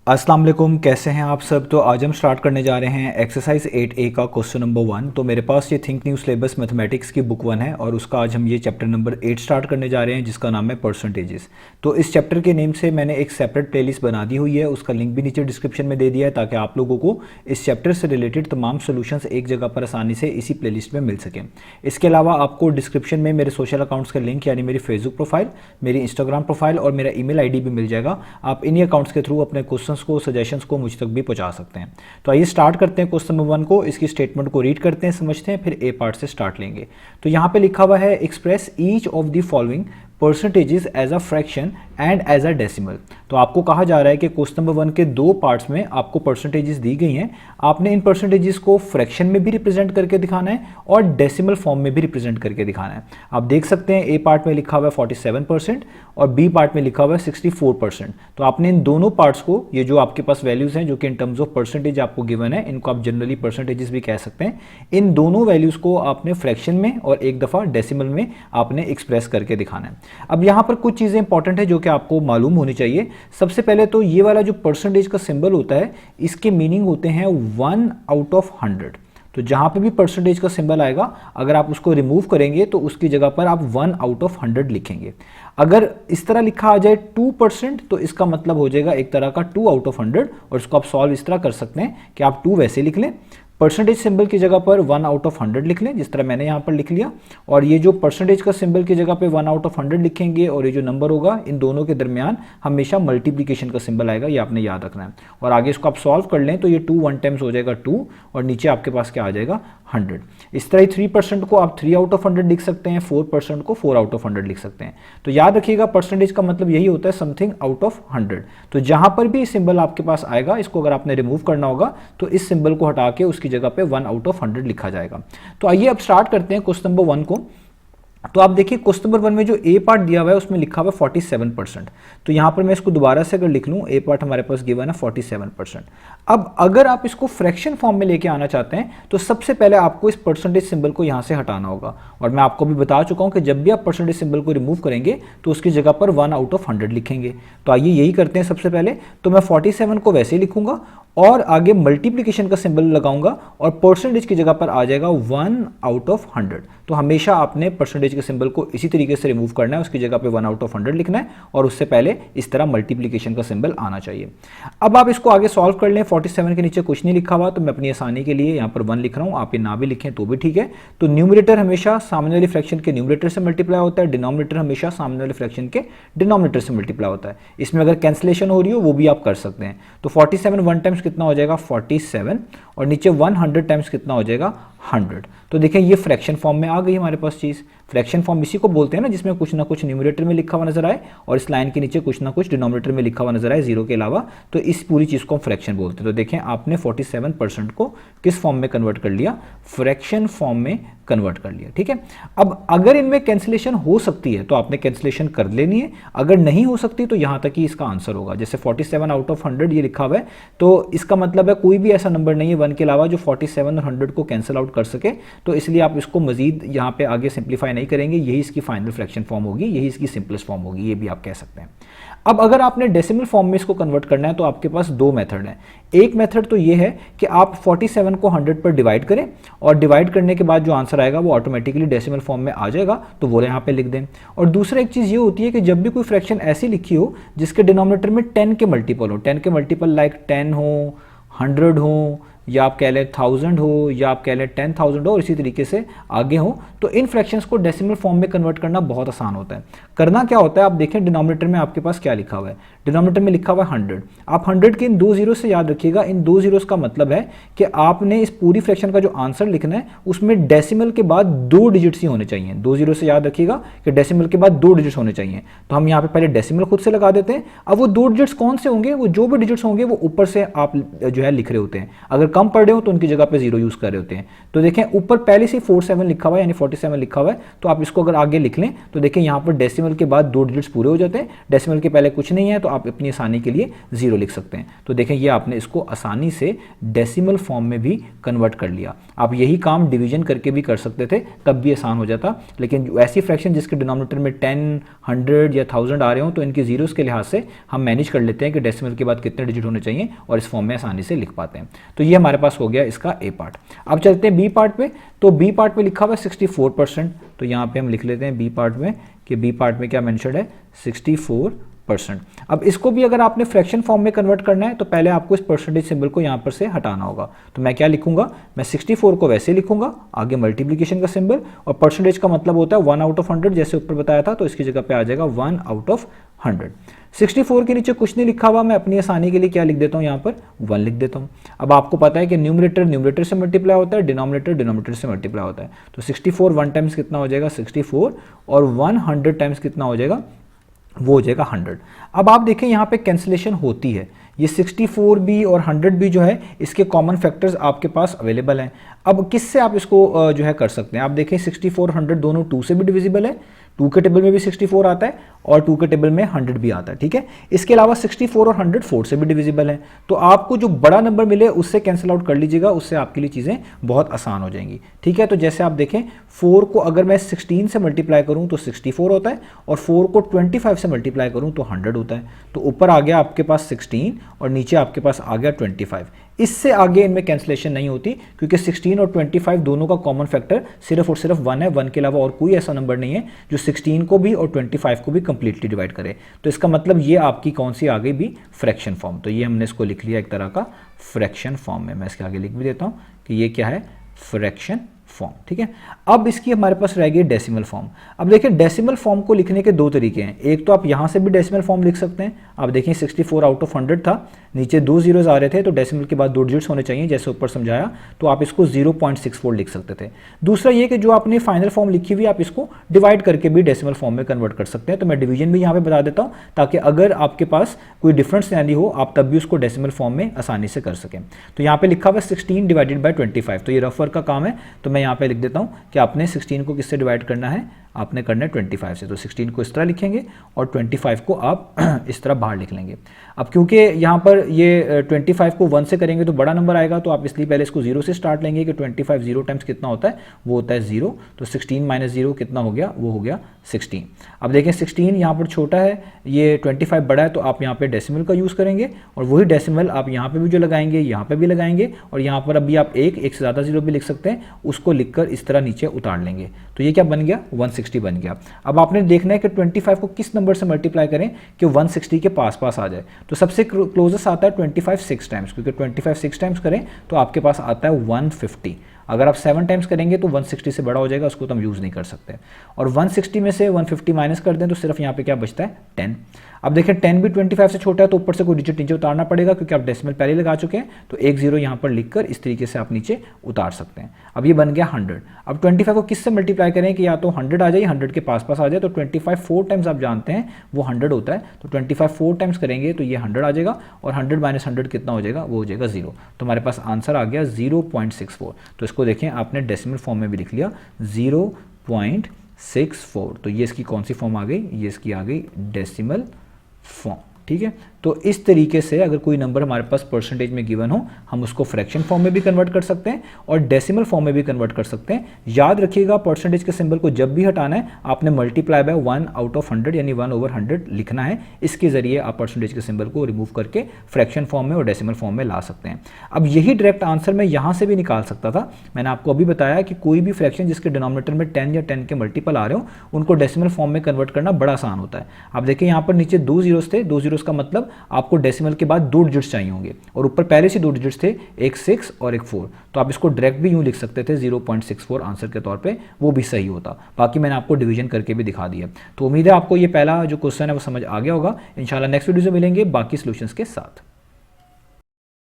अस्सलाम वालेकुम, कैसे हैं आप सब। तो आज हम स्टार्ट करने जा रहे हैं एक्सरसाइज 8A का क्वेश्चन नंबर 1। तो मेरे पास ये थिंक न्यू सिलेबस मैथमेटिक्स की बुक 1 है और उसका आज हम ये चैप्टर नंबर 8 स्टार्ट करने जा रहे हैं जिसका नाम है परसेंटेजेस। तो इस चैप्टर के नेम से मैंने एक सेपरेट प्लेलिस्ट बना दी हुई है, उसका लिंक भी नीचे डिस्क्रिप्शन में दे दिया है ताकि आप लोगों को इस चैप्टर से रिलेटेड तमाम सोल्यूशंस एक जगह पर आसानी से इसी प्लेलिस्ट में मिल सकें। इसके अलावा आपको डिस्क्रिप्शन में मेरे सोशल अकाउंट्स का लिंक यानी मेरी फेसबुक प्रोफाइल, मेरी इंस्टाग्राम प्रोफाइल और मेरा ईमेल आईडी भी मिल जाएगा। आप इन्हीं अकाउंट्स के थ्रू अपने क्वेश्चंस को, सजेशंस को मुझ तक भी पहुंचा सकते हैं। तो आइए स्टार्ट करते हैं क्वेश्चन नंबर 1 को। इसकी स्टेटमेंट को रीड करते हैं, समझते हैं, फिर ए पार्ट से स्टार्ट लेंगे। तो यहाँ पे लिखा हुआ है express each of the following percentages as a fraction and as a decimal. तो आपको कहा जा रहा है कि क्वेश्चन नंबर 1 के दो पार्ट्स में आपको परसेंटेजेस दी गई हैं। आपने इन परसेंटेजेस को फ्रैक्शन में भी रिप्रेजेंट करके दिखाना है और डेसिमल फॉर्म में भी रिप्रेजेंट करके दिखाना है। आप देख सकते हैं ए पार्ट में लिखा हुआ है 47% और बी पार्ट में लिखा हुआ है 64%। तो आपने इन दोनों पार्ट्स को, ये जो आपके पास वैल्यूज हैं जो कि इन टर्म्स ऑफ परसेंटेज आपको गिवन है, इनको आप जनरली परसेंटेजेस भी कह सकते हैं, इन दोनों वैल्यूज को आपने फ्रैक्शन में और एक दफा डेसिमल में आपने एक्सप्रेस करके दिखाना है। अब यहाँ पर कुछ चीजें इंपॉर्टेंट है जो कि आपको मालूम होनी चाहिए। सबसे पहले तो ये वाला जो परसेंटेज का सिंबल होता है, इसके मीनिंग होते हैं 1 आउट ऑफ 100। तो जहां पे भी परसेंटेज का सिंबल आएगा, अगर आप उसको रिमूव करेंगे तो उसकी जगह पर आप 1 आउट ऑफ 100 लिखेंगे। अगर इस तरह लिखा आ जाए 2%, तो इसका मतलब हो जाएगा एक तरह का 2 आउट ऑफ 100। और इसको आप सॉल्व इस तरह कर सकते हैं कि आप 2 वैसे लिख लें, परसेंटेज सिंबल की जगह पर 1 आउट ऑफ 100 लिख लें, जिस तरह मैंने यहाँ पर लिख लिया। और ये जो परसेंटेज का सिंबल की जगह पे 1 आउट ऑफ 100 लिखेंगे और ये जो नंबर होगा, इन दोनों के दरमियान हमेशा मल्टीप्लिकेशन का सिंबल आएगा, ये आपने याद रखना है। और आगे इसको आप सॉल्व कर लें तो ये 2 1 टाइम्स हो जाएगा 2 और नीचे आपके पास क्या आ जाएगा 100। इस तरह 3% को आप 3 आउट ऑफ 100 लिख सकते हैं, 4% को 4 आउट ऑफ 100 लिख सकते हैं। तो याद रखिएगा परसेंटेज का मतलब यही होता है समथिंग आउट ऑफ 100। तो जहां पर भी सिंबल आपके पास आएगा, इसको अगर आपने रिमूव करना होगा तो इस सिंबल को हटा के उसकी जगह पे 1 आउट ऑफ 100 लिखा जाएगा। तो आइए अब स्टार्ट करते हैं क्वेश्चन नंबर 1 को। तो आप देखिए क्वेश्चन नंबर 1 में जो ए पार्ट दिया हुआ है उसमें लिखा हुआ है 47%। तो यहां पर मैं इसको दोबारा से अगर लिख लूं, ए पार्ट हमारे पास गिवन है 47%। अब अगर आप इसको फ्रैक्शन फॉर्म में लेके आना चाहते हैं तो सबसे पहले आपको इस परसेंटेज सिंबल को यहां से हटाना होगा। और मैं आपको भी बता चुका हूं कि जब भी आप परसेंटेज सिंबल को रिमूव करेंगे तो उसकी जगह पर 1 आउट ऑफ 100 लिखेंगे। तो आइए यही करते हैं। सबसे पहले तो मैं 47 को वैसे ही लिखूंगा और आगे मल्टीप्लिकेशन का सिंबल लगाऊंगा और परसेंटेज की जगह पर आ जाएगा 1 आउट ऑफ 100। तो हमेशा आपने परसेंटेज के सिंबल को इसी तरीके से रिमूव करना है, उसकी जगह पे 1 आउट ऑफ 100 लिखना है और उससे पहले इस तरह मल्टीप्लिकेशन का सिंबल आना चाहिए। अब आप इसको आगे सॉल्व कर लें। 47 के नीचे कुछ नहीं लिखा हुआ तो मैं अपनी आसानी के लिए यहाँ पर 1 लिख रहा हूँ, आप ये ना भी लिखें तो भी ठीक है। तो न्यूमरेटर हमेशा सामने वाले फ्रैक्शन के न्यूमरेटर से मल्टीप्लाई होता है, डिनोमिनेटर हमेशा सामने वाले फ्रैक्शन के डिनोमिनेटर से मल्टीप्लाई होता है। इसमें अगर कैंसिलेशन हो रही हो वो भी आप कर सकते हैं। तो 47 1 टाइम्स कितना हो जाएगा 47 और नीचे 100 टाइम्स कितना हो जाएगा 100। तो देखें ये फ्रैक्शन फॉर्म में आ गई हमारे पास चीज़। फ्रैक्शन फॉर्म इसी को बोलते हैं ना जिसमें कुछ ना कुछ न्यूमरेटर में लिखा हुआ नजर आए और इस लाइन के नीचे कुछ ना कुछ डिनोमिनेटर में लिखा हुआ नजर आए जीरो के अलावा, तो इस पूरी चीज़ को हम फ्रैक्शन बोलते हैं। तो देखें आपने 47% को किस फॉर्म में कन्वर्ट कर लिया, फ्रैक्शन फॉर्म में कन्वर्ट कर लिया। ठीक है, अब अगर इनमें कैंसिलेशन हो सकती है तो आपने कैंसिलेशन कर लेनी है, अगर नहीं हो सकती तो यहां तक ही इसका आंसर होगा। जैसे 47 आउट ऑफ 100 ये लिखा हुआ है तो इसका मतलब है कोई भी ऐसा नंबर नहीं है 1 के अलावा जो 47 और 100 को कैंसिल आउट कर सके। तो इसलिए आप इसको मजीद यहाँ पे आगे सिंप्लीफाई नहीं करेंगे, यही इसकी फाइनल फ्रैक्शन फॉर्म होगी, यही इसकी सिंपलेस्ट फॉर्म होगी, ये भी आप कह सकते हैं। अब अगर आपने डेसिमल फॉर्म में इसको कन्वर्ट करना है तो आपके पास दो मेथड हैं। एक मेथड तो ये है कि आप 47 को 100 पर डिवाइड करें और डिवाइड करने के बाद जो आंसर आएगा वो ऑटोमेटिकली डेसिमल फॉर्म में आ जाएगा, तो वो यहाँ पे लिख दें। और दूसरा एक चीज़ ये होती है कि जब भी कोई फ्रैक्शन ऐसी लिखी हो जिसके डिनोमिनेटर में 10 के मल्टीपल हो, 10 के मल्टीपल लाइक 10 हो, 100 हो, या आप कह लें 1000 हो, या आप कह लें 10,000 हो और इसी तरीके से आगे हो, तो इन फ्रैक्शंस को डेसिमल फॉर्म में कन्वर्ट करना बहुत आसान होता है। करना क्या होता है, आप देखें डिनोमिनेटर में आपके पास क्या लिखा हुआ है, डिनोमिनेटर में लिखा हुआ है 100। आप 100 के इन 2 जीरो से याद रखिएगा, इन 2 जीरोस का मतलब है कि आपने इस पूरी फ्रैक्शन का जो आंसर लिखना है उसमें डेसिमल के बाद 2 डिजिट्स ही होने चाहिए। 2 जीरो से याद रखिएगा कि डेसिमल के बाद 2 डिजिट्स होने चाहिए। तो हम यहाँ पे पहले डेसिमल खुद से लगा देते हैं। अब वो 2 डिजिट्स कौन से होंगे, वो जो भी डिजिट्स होंगे वो ऊपर से आप जो है लिख रहे होते हैं। अगर कम पढ़ रहे हो तो उनकी जगह पे 0 यूज कर रहे होते हैं। तो देखें ऊपर पहले से 47 लिखा हुआ है यानी 47 लिखा हुआ है, तो आप इसको अगर आगे लिख लें तो देखें यहाँ पर डेसिमल डेसिमल के बाद 2 डिजिट्स पूरे हो जाते हैं, डेसिमल के पहले कुछ नहीं है, तो आप अपनी आसानी के लिए 0 लिख सकते हैं। तो देखें ये आपने इसको आसानी से डेसिमल फॉर्म में भी कन्वर्ट कर लिया। आप यही काम डिवीजन करके भी कर सकते थे, तब भी आसान हो जाता, लेकिन ऐसी फ्रैक्शन जिसके डिनोमिनेटर में 10, 100 या 1000 आ रहे हो तो इनकी जीरोस के लिहाज से हम मैनेज कर लेते हैं कि डेसिमल के बाद कितने डिजिट होने चाहिए और इस फॉर्म में आसानी से लिख पाते हैं। तो ये हमारे पास हो गया इसका ए पार्ट। अब चलते हैं बी पार्ट पे। तो बी पार्ट में लिखा हुआ है 64%, तो यहाँ पे हम लिख लेते हैं बी पार्ट में कि बी पार्ट में क्या मेंशन्ड है 64%। अब इसको भी अगर आपने फ्रैक्शन फॉर्म में कन्वर्ट करना है तो पहले आपको इस परसेंटेज सिंबल को यहाँ पर से हटाना होगा। तो मैं क्या लिखूंगा, मैं 64 को वैसे लिखूंगा, आगे मल्टीप्लिकेशन का सिंबल, और परसेंटेज का मतलब होता है 1 आउट ऑफ 100 जैसे ऊपर बताया था, तो इसकी जगह पे आ जाएगा 1 आउट ऑफ 100। 64 के नीचे कुछ नहीं लिखा हुआ, मैं अपनी आसानी के लिए क्या लिख देता हूँ, यहाँ पर 1 लिख देता हूँ। अब आपको पता है कि न्यूमरेटर न्यूमरेटर से मल्टीप्लाई होता है, डिनोमिनेटर डिनोमिनेटर से मल्टीप्लाई होता है। तो 64 1 टाइम्स कितना हो जाएगा 64, और 100 टाइम्स कितना हो जाएगा, वो हो जाएगा 100। अब आप देखें यहाँ पे कैंसिलेशन होती है, ये 64 भी और 100 भी जो है इसके कॉमन फैक्टर्स आपके पास अवेलेबल हैं। अब किससे आप इसको जो है कर सकते हैं, आप देखें 64 100 दोनों 2 से भी डिविजिबल है, 2 के टेबल में भी 64 आता है और 2 के टेबल में 100 भी आता है, ठीक है। इसके अलावा 64 और 100 4 से भी डिविजिबल है। तो आपको जो बड़ा नंबर मिले उससे कैंसिल आउट कर लीजिएगा, उससे आपके लिए चीज़ें बहुत आसान हो जाएंगी, ठीक है। तो जैसे आप देखें 4 को अगर मैं 16 से मल्टीप्लाई करूं तो 64 होता है, और 4 को 25 से मल्टीप्लाई करूं तो 100 होता है। तो ऊपर आ गया आपके पास 16 और नीचे आपके पास आ गया 25। इससे आगे इनमें कैंसिलेशन नहीं होती, क्योंकि 16 और 25 दोनों का कॉमन फैक्टर सिर्फ और सिर्फ 1 है। 1 के अलावा और कोई ऐसा नंबर नहीं है जो 16 को भी और 25 को भी कंप्लीटली डिवाइड करे। तो इसका मतलब ये आपकी कौन सी आ गई भी, फ्रैक्शन फॉर्म। तो ये हमने इसको लिख लिया एक तरह का फ्रैक्शन फॉर्म में। मैं इसके आगे लिख भी देता हूँ कि ये क्या है, फ्रैक्शन फॉर्म, ठीक है। अब इसकी हमारे पास रह गई डेसिमल फॉर्म। अब देखिए डेसिमल फॉर्म को लिखने के 2 तरीके हैं। एक तो आप यहाँ से भी डेसिमल फॉर्म लिख सकते हैं। आप देखिए 64 आउट ऑफ 100 था, नीचे 2 जीरोस आ रहे थे, तो डेसिमल के बाद 2 डिजिट्स होने चाहिए जैसे ऊपर समझाया, तो आप इसको 0.64 लिख सकते थे। दूसरा ये कि जो आपने फाइनल फॉर्म लिखी हुई आप इसको डिवाइड करके भी डेसिमल फॉर्म में कन्वर्ट कर सकते हैं। तो मैं डिवीजन भी यहाँ पे बता देता हूँ, ताकि अगर आपके पास कोई डिफरेंस नहीं हो आप तब भी उसको डेसिमल फॉर्म में आसानी से कर सकें। तो यहाँ पे लिखा हुआ 16 डिवाइडेड बाय 25, तो ये रफ वर्क का काम है। तो मैं यहाँ पे लिख देता हूँ कि आपने 16 को किससे डिवाइड करना है, आपने करना है 25 से। तो 16 को इस तरह लिखेंगे और 25 को आप इस तरह बाहर लिख लेंगे। अब क्योंकि यहाँ पर ये 25 को 1 से करेंगे तो बड़ा नंबर आएगा, तो आप इसलिए पहले इसको 0 से स्टार्ट लेंगे कि 25 0 टाइम्स कितना होता है, वो होता है 0। तो 16 माइनस 0 कितना हो गया, वो हो गया 16। अब देखें 16 यहाँ पर छोटा है, ये 25 बड़ा है, तो आप यहाँ पे डेसिमल का यूज़ करेंगे, और वही डेसिमल आप यहाँ पे भी जो लगाएंगे यहाँ पे भी लगाएंगे, और यहाँ पर अभी आप एक से ज़्यादा 0 भी लिख सकते हैं, उसको लिखकर इस तरह नीचे उतार लेंगे। तो ये क्या बन गया, 160 बन गया। अब आपने देखना है कि 25 को किस नंबर से मल्टीप्लाई करें कि 160 के पास पास आ जाए। तो सबसे क्लोजेस्ट आता है 25 6 टाइम्स, क्योंकि 25 6 टाइम्स करें तो आपके पास आता है 150। अगर आप 7 टाइम्स करेंगे तो 160 से बड़ा हो जाएगा, उसको तो हम यूज़ नहीं कर सकते। और 160 में से 150 माइनस कर दें तो सिर्फ यहाँ पे क्या बचता है, 10। अब देखिए 10 भी 25 से छोटा है, तो ऊपर से कोई डिजिट नीचे उतारना पड़ेगा, क्योंकि आप डेसिमल पहले लगा चुके हैं। तो 1 0 यहाँ पर लिखकर इस तरीके से आप नीचे उतार सकते हैं। अब ये बन गया 100। अब 25 को किससे मल्टीप्लाई करें कि या तो 100 आ जाए, 100 के पास पास आ जाए। तो 25 4 टाइम्स आप जानते हैं वो 100 होता है, तो 25 4 टाइम्स करेंगे तो ये 100 आ जाएगा, और 100 माइनस 100 कितना हो जाएगा, वो हो जाएगा 0। तो हमारे पास आंसर आ गया 0.64। तो इसको देखें आपने डेसिमल फॉर्म में भी लिख लिया 0.64। तो ये इसकी कौन सी फॉर्म आ गई, ये इसकी आ गई डेसिमल फॉर्म, ठीक है। तो इस तरीके से अगर कोई नंबर हमारे पास परसेंटेज में गिवन हो, हम उसको फ्रैक्शन फॉर्म में भी कन्वर्ट कर सकते हैं और डेसिमल फॉर्म में भी कन्वर्ट कर सकते हैं। याद रखिएगा परसेंटेज के सिंबल को जब भी हटाना है आपने मल्टीप्लाई बाय 1 आउट ऑफ 100 यानी 1/100 लिखना है। इसके जरिए आप परसेंटेज के सिंबल को रिमूव करके फ्रैक्शन फॉर्म में और डेसिमल फॉर्म में ला सकते हैं। अब यही डायरेक्ट आंसर मैं यहाँ से भी निकाल सकता था। मैंने आपको अभी बताया कि कोई भी फ्रैक्शन जिसके डिनोमिनेटर में 10 या 10 के मल्टीपल आ रहे हो उनको डेसिमल फॉर्म में कन्वर्ट करना बड़ा आसान होता है। आप देखिए यहाँ पर नीचे 2 जीरोस थे, 2 जीरोस का मतलब आपको डेसिमल के बाद 2 डिजिट्स चाहिए होंगे, और ऊपर पहले से 2 डिजिट्स थे, एक 6 और एक 4। तो आप इसको डायरेक्ट भी यूं लिख सकते थे 0.64 आंसर के तौर पे, वो भी सही होता। बाकी मैंने आपको डिवीजन करके भी दिखा दिया। तो उम्मीद है आपको ये पहला जो क्वेश्चन है वो समझ आ गया होगा। इंशाल्लाह नेक्स्ट वीडियो से मिलेंगे बाकी सॉल्यूशंस के साथ।